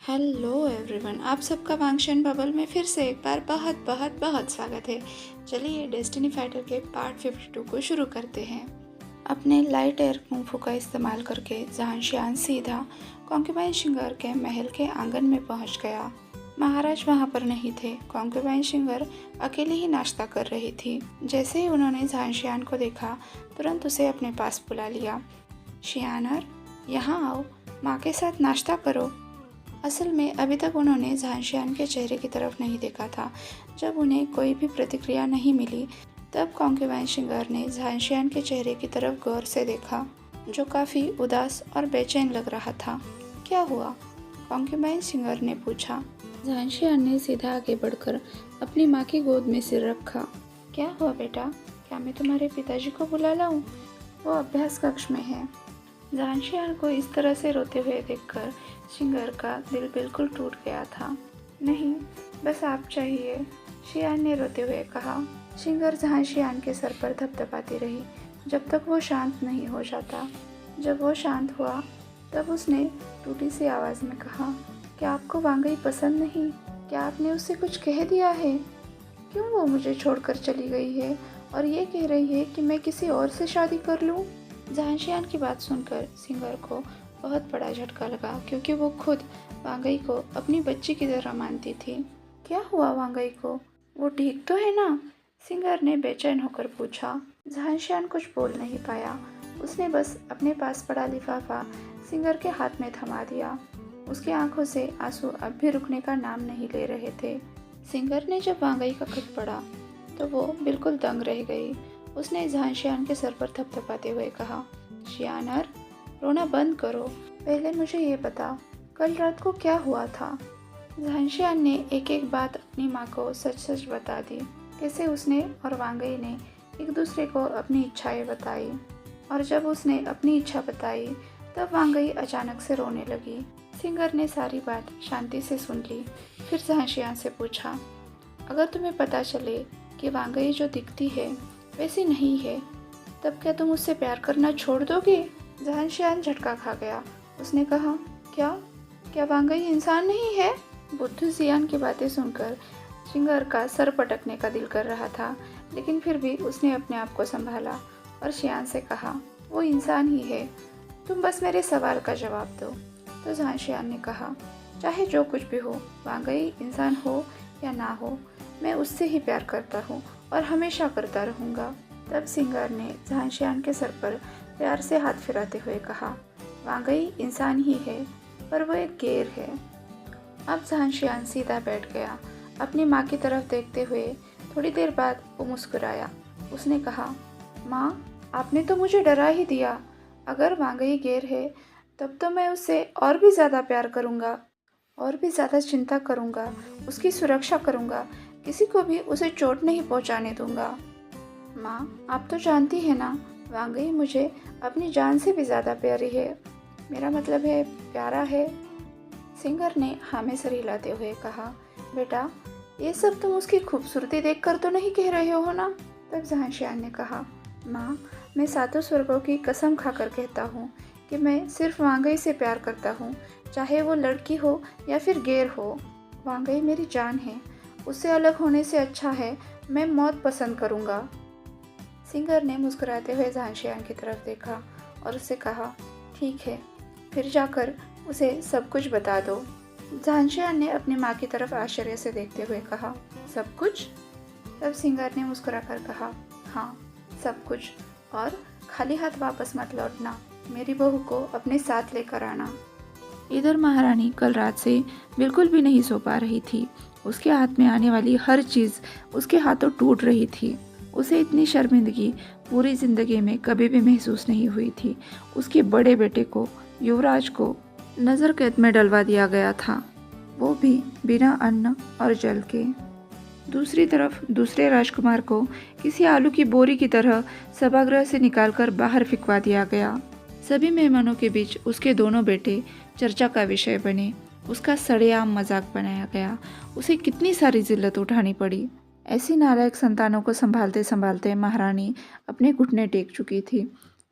Hello everyone, आप सबका वांगशन bubble में फिर से एक बार बहुत बहुत बहुत स्वागत है। चलिए डेस्टिनी फाइटर के पार्ट 52 को शुरू करते हैं। अपने लाइट एयर कुंफू का इस्तेमाल करके झांशियान सीधा कॉन्क्यूबाइन शिंगर के महल के आंगन में पहुंच गया। महाराज वहां पर नहीं थे। कॉन्क्यूबाइन शिंगर अकेली ही नाश्ता कर रही थी। जैसे ही उन्होंने झांशियान को देखा, तुरंत उसे अपने पास बुला लिया। शियानर, यहाँ आओ, माँ के साथ नाश्ता करो। असल में अभी तक उन्होंने झांशियान के चेहरे की तरफ नहीं देखा था। जब उन्हें कोई भी प्रतिक्रिया नहीं मिली, तब कॉन्क्यूबाइन शिंगर ने झांशियान के चेहरे की तरफ गौर से देखा, जो काफ़ी उदास और बेचैन लग रहा था। क्या हुआ? कॉन्क्यूबाइन शिंगर ने पूछा। झांशियान ने सीधा आगे बढ़कर अपनी माँ की गोद में सिर रखा। क्या हुआ बेटा? क्या मैं तुम्हारे पिताजी को बुला लाऊं? वो अभ्यास कक्ष में है। झांशियान को इस तरह से रोते हुए देखकर शिंगर का दिल बिल्कुल टूट गया था। नहीं, बस आप चाहिए, शियान ने रोते हुए कहा। शिंगर झांशियान के सर पर थपथपाती रही जब तक वो शांत नहीं हो जाता। जब वो शांत हुआ, तब उसने टूटी सी आवाज़ में कहा, क्या आपको वांगई पसंद नहीं? क्या आपने उससे कुछ कह दिया है? क्यों वो मुझे छोड़कर चली गई है और ये कह रही है कि मैं किसी और से शादी कर लूँ? झांशियान की बात सुनकर सिंगर को बहुत बड़ा झटका लगा, क्योंकि वो खुद वांगई को अपनी बच्ची की तरह मानती थी। क्या हुआ वांगई को? वो ठीक तो है ना? सिंगर ने बेचैन होकर पूछा। झांशियान कुछ बोल नहीं पाया। उसने बस अपने पास पड़ा लिफाफा सिंगर के हाथ में थमा दिया। उसकी आंखों से आंसू अब भी रुकने का नाम नहीं ले रहे थे। सिंगर ने जब वांगई का खत पढ़ा, तो वो बिल्कुल दंग रह गई। उसने झांशियान के सर पर थपथपाते हुए कहा, शियानर, रोना बंद करो। पहले मुझे ये बता, कल रात को क्या हुआ था? झांशियान ने एक एक बात अपनी माँ को सच सच बता दी। कैसे उसने और वांगई ने एक दूसरे को अपनी इच्छाएं बताई, और जब उसने अपनी इच्छा बताई, तब वांगई अचानक से रोने लगी। सिंगर ने सारी बात शांति से सुन ली। फिर झांशियान से पूछा, अगर तुम्हें पता चले कि वांगई जो दिखती है वैसी नहीं है, तब क्या तुम उससे प्यार करना छोड़ दोगे? झांशियान झटका खा गया। उसने कहा, क्या क्या वांगई इंसान नहीं है? बुद्धू जियान की बातें सुनकर शिंगर का सर पटकने का दिल कर रहा था, लेकिन फिर भी उसने अपने आप को संभाला और शियान से कहा, वो इंसान ही है, तुम बस मेरे सवाल का जवाब दो। तो झांशियान ने कहा, चाहे जो कुछ भी हो, वांगई इंसान हो या ना हो, मैं उससे ही प्यार करता हूँ और हमेशा करता रहूँगा। तब सिंगर ने झांशियान के सर पर प्यार से हाथ फिराते हुए कहा, वांगई इंसान ही है, पर वो एक गैर है। अब झांशियान सीधा बैठ गया, अपनी माँ की तरफ देखते हुए। थोड़ी देर बाद वो मुस्कुराया। उसने कहा, माँ, आपने तो मुझे डरा ही दिया। अगर वांगई गैर है, तब तो मैं उससे और भी ज़्यादा प्यार करूँगा, और भी ज़्यादा चिंता करूँगा, उसकी सुरक्षा करूँगा, किसी को भी उसे चोट नहीं पहुँचाने दूँगा। माँ, आप तो जानती है ना, वांगई मुझे अपनी जान से भी ज़्यादा प्यारी है। मेरा मतलब है, प्यारा है। सिंगर ने हाँ में सर हिलाते हुए कहा, बेटा, ये सब तुम उसकी खूबसूरती देखकर तो नहीं कह रहे हो ना? तब झांशियान ने कहा, माँ, मैं सातों स्वर्गों की कसम खाकर कहता हूँ कि मैं सिर्फ वांगई से प्यार करता हूँ, चाहे वो लड़की हो या फिर गैर हो। वांगई मेरी जान है। उससे अलग होने से अच्छा है मैं मौत पसंद करूँगा। सिंगर ने मुस्कुराते हुए झांशियान की तरफ देखा और उससे कहा, ठीक है, फिर जाकर उसे सब कुछ बता दो। झांशियान ने अपनी माँ की तरफ आश्चर्य से देखते हुए कहा, सब कुछ? तब सिंगर ने मुस्कुराकर कहा, हाँ, सब कुछ, और खाली हाथ वापस मत लौटना। मेरी बहू को अपने साथ लेकर आना। इधर महारानी कल रात से बिल्कुल भी नहीं सो पा रही थी। उसके हाथ में आने वाली हर चीज़ उसके हाथों टूट रही थी। उसे इतनी शर्मिंदगी पूरी जिंदगी में कभी भी महसूस नहीं हुई थी। उसके बड़े बेटे को, युवराज को, नज़र कैद में डलवा दिया गया था, वो भी बिना अन्न और जल के। दूसरी तरफ दूसरे राजकुमार को किसी आलू की बोरी की तरह सभागृह से निकालकर बाहर फिकवा दिया गया। सभी मेहमानों के बीच उसके दोनों बेटे चर्चा का विषय बने। उसका सरेआम मजाक बनाया गया। उसे कितनी सारी जिल्लत उठानी पड़ी। ऐसी नालायक संतानों को संभालते संभालते महारानी अपने घुटने टेक चुकी थी।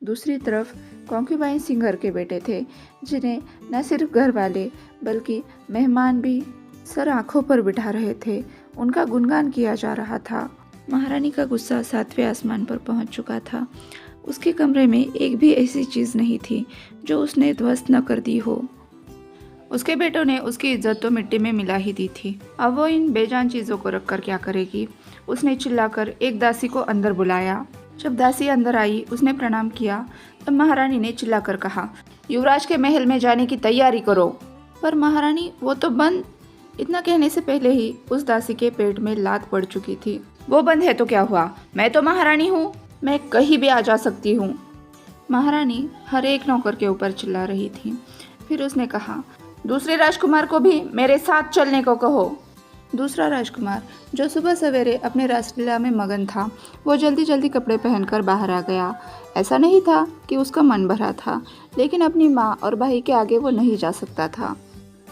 दूसरी तरफ कॉन्क्यूबाइन सिंगर के बेटे थे, जिन्हें न सिर्फ घर वाले बल्कि मेहमान भी सर आंखों पर बिठा रहे थे। उनका गुणगान किया जा रहा था। महारानी का गुस्सा 7वें आसमान पर पहुंच चुका था। उसके कमरे में एक भी ऐसी चीज़ नहीं थी जो उसने ध्वस्त न कर दी हो। उसके बेटों ने उसकी इज्जत तो मिट्टी में मिला ही दी थी। अब वो इन बेजान चीज़ों को रखकर क्या करेगी। उसने चिल्लाकर एक दासी को अंदर बुलाया। जब दासी अंदर आई, उसने प्रणाम किया। तब महारानी ने चिल्लाकर कहा, युवराज के महल में जाने की तैयारी करो। पर महारानी, वो तो बंद। इतना कहने से पहले ही उस दासी के पेट में लात पड़ चुकी थी। वो बंद है तो क्या हुआ, मैं तो महारानी हूँ, मैं कहीं भी आ जा सकती हूँ। महारानी हर एक नौकर के ऊपर चिल्ला रही थी। फिर उसने कहा, दूसरे राजकुमार को भी मेरे साथ चलने को कहो। दूसरा राजकुमार, जो सुबह सवेरे अपने रासलीला में मगन था, वो जल्दी जल्दी कपड़े पहनकर बाहर आ गया। ऐसा नहीं था कि उसका मन भरा था, लेकिन अपनी माँ और भाई के आगे वो नहीं जा सकता था।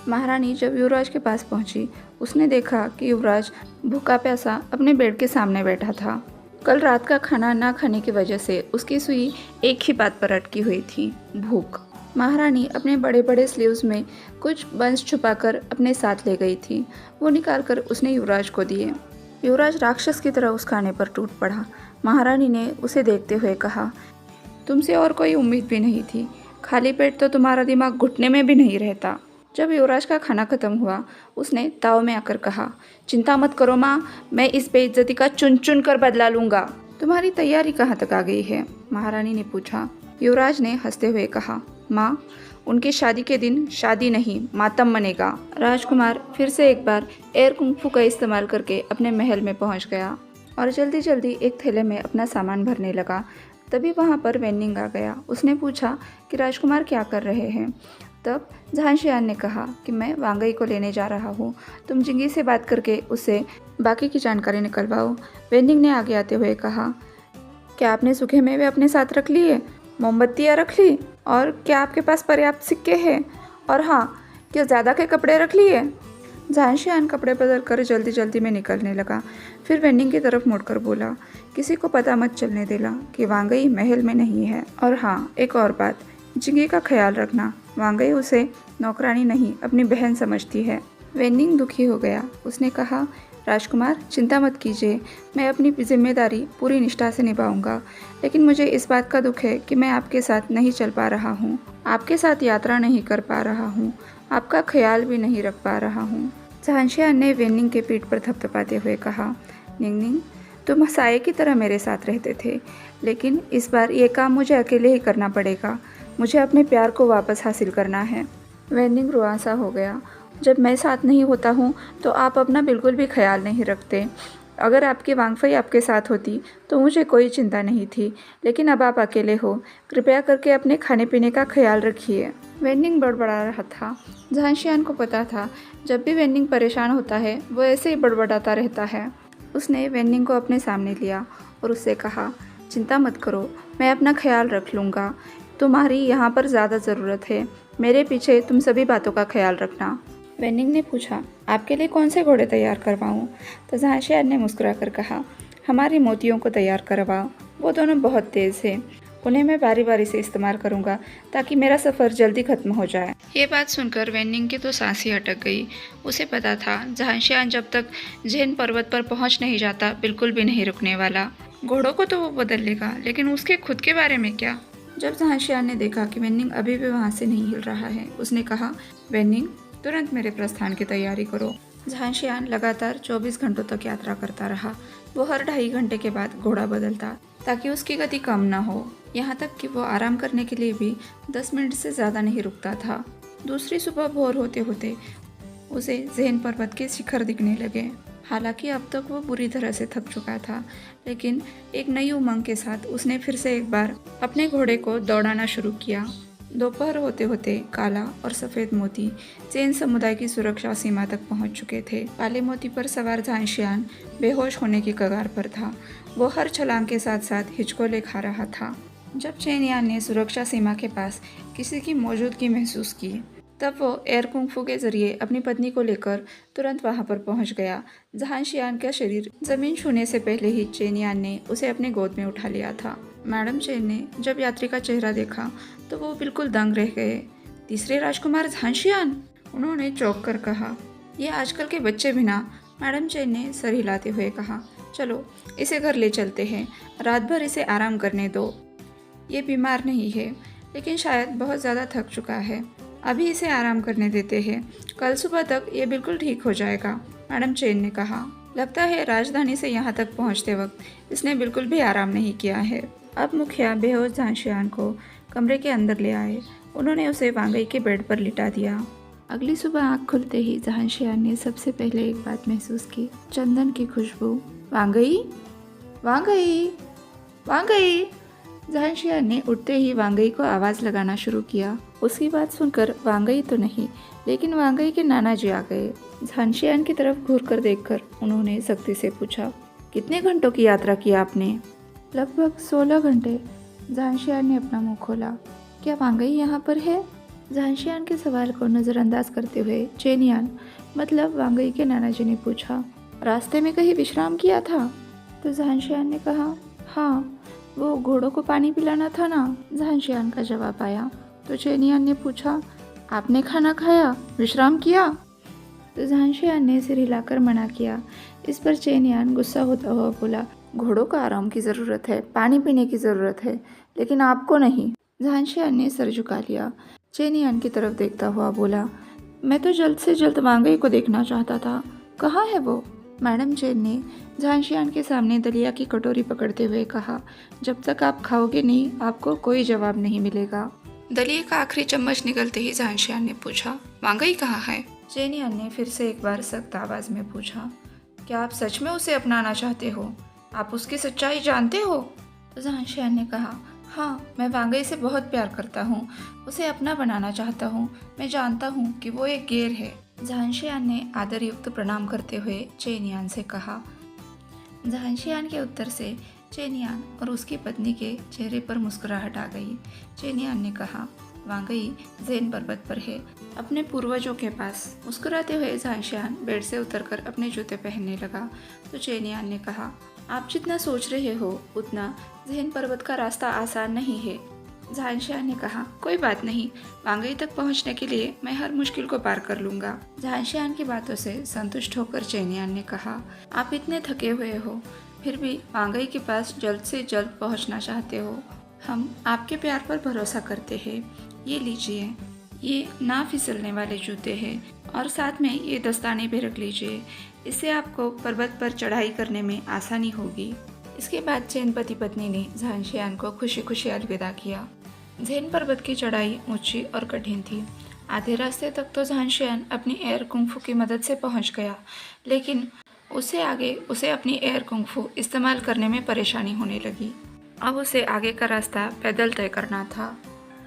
महारानी जब युवराज के पास पहुंची, उसने देखा कि युवराज भूखा प्यासा अपने बेड के सामने बैठा था। कल रात का खाना ना खाने की वजह से उसकी सुई एक ही बात पर अटकी हुई थी, भूख। महारानी अपने बड़े बड़े स्लीव्स में कुछ बंस छुपाकर अपने साथ ले गई थी। वो निकालकर उसने युवराज को दिए। युवराज राक्षस की तरह उस खाने पर टूट पड़ा। महारानी ने उसे देखते हुए कहा, तुमसे और कोई उम्मीद भी नहीं थी। खाली पेट तो तुम्हारा दिमाग घुटने में भी नहीं रहता। जब युवराज का खाना खत्म हुआ, उसने ताव में आकर कहा, चिंता मत करो माँ, मैं इस बेइज्जती का चुन चुन कर बदला लूंगा। तुम्हारी तैयारी कहाँ तक आ गई है? महारानी ने पूछा। युवराज ने हंसते हुए कहा, माँ, उनकी शादी के दिन शादी नहीं, मातम मनेगा। राजकुमार फिर से एक बार एयर कुंफू का इस्तेमाल करके अपने महल में पहुंच गया और जल्दी जल्दी एक थैले में अपना सामान भरने लगा। तभी वहां पर वेनिंग आ गया। उसने पूछा कि राजकुमार क्या कर रहे हैं। तब झांशियान ने कहा कि मैं वांगई को लेने जा रहा हूँ, तुम जिंगी से बात करके उससे बाकी की जानकारी निकलवाओ। वेनिंग ने आगे आते हुए कहा, क्या आपने सूखे मेवे अपने साथ रख लिए, मोमबत्तियाँ रख ली, और क्या आपके पास पर्याप्त सिक्के हैं, और हाँ, क्या ज़्यादा के कपड़े रख लिए? झांशियान कपड़े बदल कर जल्दी जल्दी में निकलने लगा। फिर वेनिंग की तरफ मुड़कर बोला, किसी को पता मत चलने देना कि वांगई महल में नहीं है। और हाँ, एक और बात, जिंगी का ख्याल रखना। वांगई उसे नौकरानी नहीं, अपनी बहन समझती है। वेनिंग दुखी हो गया। उसने कहा, राजकुमार, चिंता मत कीजिए, मैं अपनी जिम्मेदारी पूरी निष्ठा से निभाऊंगा। लेकिन मुझे इस बात का दुख है कि मैं आपके साथ नहीं चल पा रहा हूँ, आपके साथ यात्रा नहीं कर पा रहा हूँ, आपका ख्याल भी नहीं रख पा रहा हूँ। झांशियान ने वेनिंग के पीठ पर थपथपाते हुए कहा, निंगनिंग, तुम साये की तरह मेरे साथ रहते थे, लेकिन इस बार ये काम मुझे अकेले ही करना पड़ेगा। मुझे अपने प्यार को वापस हासिल करना है। वेनिंग रुआंसा हो गया। जब मैं साथ नहीं होता हूँ तो आप अपना बिल्कुल भी ख्याल नहीं रखते। अगर आपकी वांगफई आपके साथ होती तो मुझे कोई चिंता नहीं थी, लेकिन अब आप अकेले हो। कृपया करके अपने खाने पीने का ख्याल रखिए। वेनिंग बड़बड़ा रहा था। झांशियान को पता था, जब भी वेनिंग परेशान होता है वो ऐसे ही बड़बड़ाता रहता है। उसने वेनिंग को अपने सामने लिया और उससे कहा, चिंता मत करो, मैं अपना ख्याल रख लूँगा। तुम्हारी यहाँ पर ज़्यादा ज़रूरत है, मेरे पीछे तुम सभी बातों का ख्याल रखना। वेनिंग ने पूछा, आपके लिए कौन से घोड़े तैयार करवाऊँ? तो झांशियान ने मुस्कुराकर कहा, हमारी मोतियों को तैयार करवाओ, वो दोनों बहुत तेज़ हैं। उन्हें मैं बारी बारी से इस्तेमाल करूँगा ताकि मेरा सफ़र जल्दी ख़त्म हो जाए। ये बात सुनकर वेनिंग की तो सांस ही अटक गई। उसे पता था, झांशियान जब तक झेन पर्वत पर पहुँच नहीं जाता बिल्कुल भी नहीं रुकने वाला। घोड़ों को तो वो बदल लेगा, लेकिन उसके खुद के बारे में क्या? जब झांशियान ने देखा कि वेनिंग अभी भी वहाँ से नहीं हिल रहा है, उसने कहा, वेनिंग, तुरंत मेरे प्रस्थान की तैयारी करो। झांशियान लगातार 24 घंटों तक यात्रा करता रहा। वो हर 2.5 घंटे के बाद घोड़ा बदलता ताकि उसकी गति कम ना हो। यहाँ तक कि वो आराम करने के लिए भी 10 मिनट से ज़्यादा नहीं रुकता था। दूसरी सुबह भोर होते होते उसे ज़ेन पर्वत के शिखर दिखने लगे। हालांकि अब तक वो बुरी तरह से थक चुका था, लेकिन एक नई उमंग के साथ उसने फिर से एक बार अपने घोड़े को दौड़ाना शुरू किया। दोपहर होते होते काला और सफ़ेद मोती जैन समुदाय की सुरक्षा सीमा तक पहुंच चुके थे। काले मोती पर सवार झांशियान बेहोश होने की कगार पर था। वो हर छलांग के साथ साथ हिचकोले खा रहा था। जब चेनियान ने सुरक्षा सीमा के पास किसी की मौजूदगी महसूस की, तब वो एयर कुंफू के जरिए अपनी पत्नी को लेकर तुरंत वहां पर पहुंच गया। झांशियान का शरीर जमीन छूने से पहले ही चेनियान ने उसे अपने गोद में उठा लिया था। मैडम चेन ने जब यात्री का चेहरा देखा तो वो बिल्कुल दंग रह गए। तीसरे राजकुमार झांशियान, उन्होंने चौंक कर कहा। ये आजकल के बच्चे भी ना, मैडम चेन ने सर हिलाते हुए कहा। चलो इसे घर ले चलते हैं, रात भर इसे आराम करने दो। ये बीमार नहीं है, लेकिन शायद बहुत ज़्यादा थक चुका है। अभी इसे आराम करने देते हैं, कल सुबह तक ये बिल्कुल ठीक हो जाएगा, मैडम चेन ने कहा। लगता है राजधानी से यहाँ तक पहुँचते वक्त इसने बिल्कुल भी आराम नहीं किया है। अब मुखिया बेहोश झांशियान को कमरे के अंदर ले आए। उन्होंने उसे वांगई के बेड पर लिटा दिया। अगली सुबह आँख खुलते ही झांशियान ने सबसे पहले एक बात महसूस की, चंदन की खुशबू। वांगई, वांगई, वांगई। झांशियान ने उठते ही वांगई को आवाज़ लगाना शुरू किया। उसकी बात सुनकर वांगई तो नहीं, लेकिन वांगई के नाना जी आ गए। झांशियान की तरफ घूरकर देखकर उन्होंने सख्ती से पूछा, कितने घंटों की यात्रा की आपने? लगभग 16 घंटे। झांशियान ने अपना मुंह खोला। क्या वांगई यहाँ पर है? झांशियान के सवाल को नज़रअंदाज करते हुए चेनियान, मतलब वांगई के नाना जी ने पूछा, रास्ते में कहीं विश्राम किया था? तो झांशियान ने कहा, हाँ, वो घोड़ों को पानी पिलाना था ना। झांशियान का जवाब आया। तो चेनियान ने पूछा, आपने खाना खाया, विश्राम किया? तो झांशियान ने सिर हिलाकर मना किया। इस पर चेनियान गुस्सा होता हुआ बोला, घोड़ों को आराम की ज़रूरत है, पानी पीने की ज़रूरत है, लेकिन आपको नहीं। झांशियान ने सर झुका लिया। चेनियान की तरफ देखता हुआ बोला, मैं तो जल्द से जल्द वांगई को देखना चाहता था, कहाँ है वो? मैडम चेन ने झांशियान के सामने दलिया की कटोरी पकड़ते हुए कहा, जब तक आप खाओगे नहीं आपको कोई जवाब नहीं मिलेगा। दलिया का आखिरी चम्मच निकलते ही झांशियान ने पूछा, वांगई कहाँ है? चेनियान ने फिर से एक बार सख्त आवाज़ में पूछा, क्या आप सच में उसे अपनाना चाहते हो? आप उसकी सच्चाई जानते हो? तो झांशियान ने कहा, हाँ, मैं वांगई से बहुत प्यार करता हूँ, उसे अपना बनाना चाहता हूँ। मैं जानता हूँ कि वो एक गैर है। झांशियान ने आदरयुक्त प्रणाम करते हुए चेनियान से कहा। झांशियान के उत्तर से चेनियान और उसकी पत्नी के चेहरे पर मुस्कुराहट आ गई। चेनियान ने कहा, वांगई ज़ेन पर्वत पर है, अपने पूर्वजों के पास। मुस्कुराते हुए झांशियान बेड से उतरकर अपने जूते पहनने लगा। तो चेनियान ने कहा, आप जितना सोच रहे हो उतना ज़ेन पर्वत का रास्ता आसान नहीं है। झांशियान ने कहा, कोई बात नहीं, वांगई तक पहुंचने के लिए मैं हर मुश्किल को पार कर लूँगा। झांशियान की बातों से संतुष्ट होकर चेनियान ने कहा, आप इतने थके हुए हो, फिर भी वांगई के पास जल्द से जल्द पहुंचना चाहते हो। हम आपके प्यार पर भरोसा करते हैं। ये लीजिए, ये ना फिसलने वाले जूते हैं और साथ में ये दस्ताने भी रख लीजिए, इससे आपको पर्वत पर चढ़ाई करने में आसानी होगी। इसके बाद जैन पति पत्नी ने झांशियान को खुशी खुशी अलविदा किया। जैन पर्वत की चढ़ाई ऊंची और कठिन थी। आधे रास्ते तक तो झांशियान अपनी एयर कुंफू की मदद से पहुंच गया, लेकिन उससे आगे उसे अपनी एयर कुंफू इस्तेमाल करने में परेशानी होने लगी। अब उसे आगे का रास्ता पैदल तय करना था।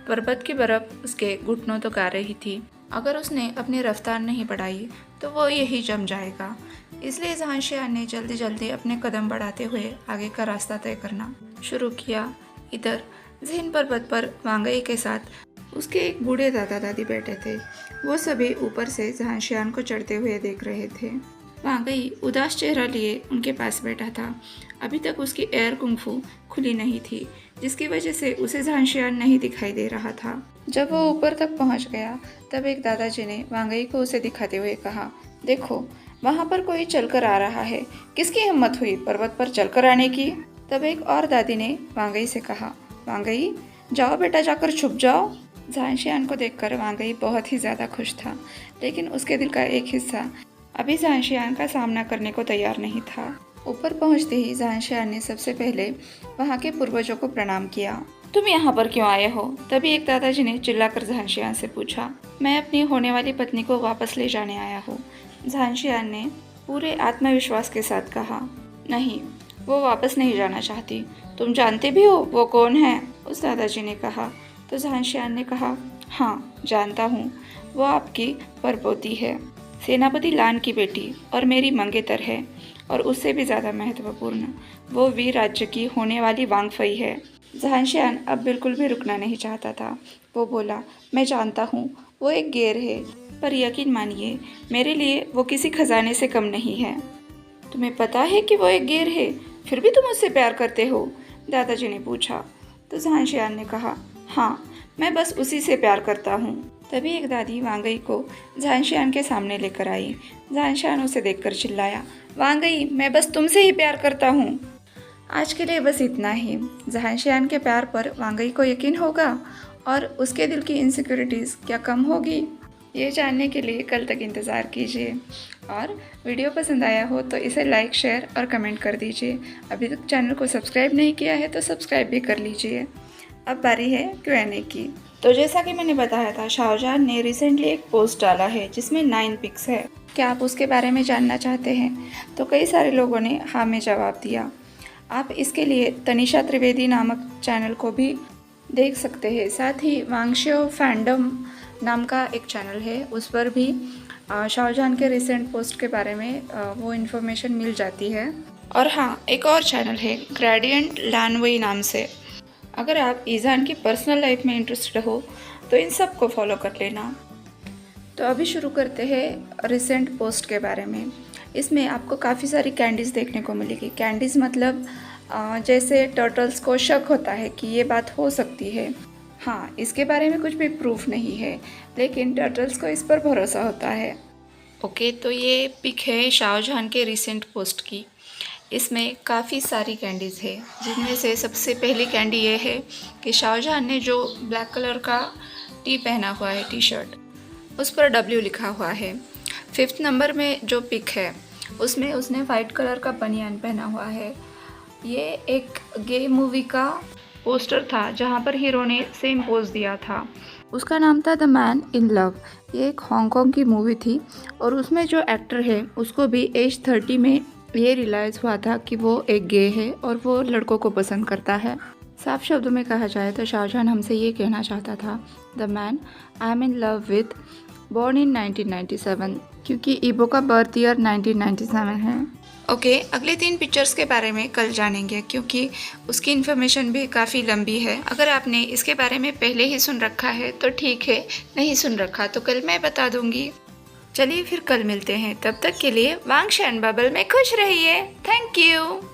पर्वत की बर्फ उसके घुटनों तक आ रही थी। अगर उसने अपनी रफ्तार नहीं बढ़ाई तो वो यही जम जाएगा। इसलिए झांशियान ने जल्दी जल्दी अपने कदम बढ़ाते हुए आगे का रास्ता तय करना शुरू किया। इधर ज़ेन पर्वत पर वांगई के साथ उसके एक बूढ़े दादा दादी बैठे थे। वो सभी ऊपर से झांशियान को चढ़ते हुए देख रहे थे। वांगई उदास चेहरा लिए उनके पास बैठा था। अभी तक उसकी एयर कुंफू खुली नहीं थी, जिसकी वजह से उसे झांशियान नहीं दिखाई दे रहा था। जब वो ऊपर तक पहुंच गया तब एक दादाजी ने वांगई को उसे दिखाते हुए कहा, देखो वहाँ पर कोई चलकर आ रहा है, किसकी हिम्मत हुई पर्वत पर चलकर आने की? तब एक और दादी ने वांगई से कहा, वांगई जाओ बेटा, जाकर छुप जाओ। झांशियान को देखकर वांगई बहुत ही ज़्यादा खुश था, लेकिन उसके दिल का एक हिस्सा अभी झांशियान का सामना करने को तैयार नहीं था। ऊपर पहुंचते ही झांशियान ने सबसे पहले वहाँ के पूर्वजों को प्रणाम किया। तुम यहाँ पर क्यों आए हो? तभी एक दादाजी ने चिल्लाकर झांशियान से पूछा। मैं अपनी होने वाली पत्नी को वापस ले जाने आया हूँ। झांशियान ने पूरे आत्मविश्वास के साथ कहा, नहीं, वो वापस नहीं जाना चाहती। तुम जानते भी हो वो कौन है? उस दादाजी ने कहा। तो झांशियान ने कहा, हाँ जानता हूँ, वो आपकी परपोती है, सेनापति लान की बेटी और मेरी मंगेतर है, और उससे भी ज़्यादा महत्वपूर्ण वो वीर राज्य की होने वाली वांगफई है। झांशियान अब बिल्कुल भी रुकना नहीं चाहता था। वो बोला, मैं जानता हूँ वो एक गैर है, पर यकीन मानिए मेरे लिए वो किसी खजाने से कम नहीं है। तुम्हें पता है कि वो एक गैर है, फिर भी तुम उससे प्यार करते हो? दादाजी ने पूछा। तो झांशियान ने कहा, हाँ, मैं बस उसी से प्यार करता हूँ। तभी एक दादी वांगई को झांशियान के सामने लेकर आई। झांशियान उसे देखकर चिल्लाया, वांगई, मैं बस तुमसे ही प्यार करता हूँ। आज के लिए बस इतना ही। झांशियान के प्यार पर वांगई को यकीन होगा और उसके दिल की इनसिक्योरिटीज़ क्या कम होगी? ये जानने के लिए कल तक इंतज़ार कीजिए। और वीडियो पसंद आया हो तो इसे लाइक, शेयर और कमेंट कर दीजिए। अभी तक चैनल को सब्सक्राइब नहीं किया है तो सब्सक्राइब भी कर लीजिए। अब बारी है Q&A की। तो जैसा कि मैंने बताया था, शाहजहान ने रिसेंटली एक पोस्ट डाला है जिसमें 9 पिक्स है। क्या आप उसके बारे में जानना चाहते हैं? तो कई सारे लोगों ने हाँ में जवाब दिया। आप इसके लिए तनिषा त्रिवेदी नामक चैनल को भी देख सकते हैं। साथ ही वांगशियो फैंडम नाम का एक चैनल है, उस पर भी शाहजहान के रिसेंट पोस्ट के बारे में वो इन्फॉर्मेशन मिल जाती है। और हाँ, एक और चैनल है ग्रेडियंट लैनवई नाम से। अगर आप ईजान की पर्सनल लाइफ में इंटरेस्टेड हो तो इन सब को फॉलो कर लेना। तो अभी शुरू करते हैं रिसेंट पोस्ट के बारे में। इसमें आपको काफ़ी सारी कैंडीज़ देखने को मिलेगी। कैंडीज़ मतलब जैसे टर्टल्स को शक होता है कि ये बात हो सकती है। हाँ, इसके बारे में कुछ भी प्रूफ नहीं है, लेकिन टर्टल्स को इस पर भरोसा होता है। ओके, तो ये पिक है शाहजहान के रिसेंट पोस्ट की। इसमें काफ़ी सारी कैंडीज़ है, जिनमें से सबसे पहली कैंडी ये है कि शाहजहान ने जो ब्लैक कलर का टी पहना हुआ है, टी शर्ट, उस पर W लिखा हुआ है। 5th नंबर में जो पिक है उसमें उसने वाइट कलर का बनियान पहना हुआ है। ये एक गे मूवी का पोस्टर था जहाँ पर हीरो ने सेम पोज दिया था। उसका नाम था द मैन इन लव। ये एक हांगकांग की मूवी थी और उसमें जो एक्टर है उसको भी एज 30 में ये रियलाइज़ हुआ था कि वो एक गे है और वो लड़कों को पसंद करता है। साफ शब्दों में कहा जाए तो शाहजहान हमसे ये कहना चाहता था, the man I am in love with born in 1997, क्योंकि ईबो का बर्थ ईयर 1997 है। ओके, अगले 3 पिक्चर्स के बारे में कल जानेंगे, क्योंकि उसकी इन्फॉर्मेशन भी काफ़ी लंबी है। अगर आपने इसके बारे में पहले ही सुन रखा है तो ठीक है, नहीं सुन रखा तो कल मैं बता दूंगी। चलिए फिर कल मिलते हैं, तब तक के लिए वांगशन बबल में खुश रहिए। Thank you.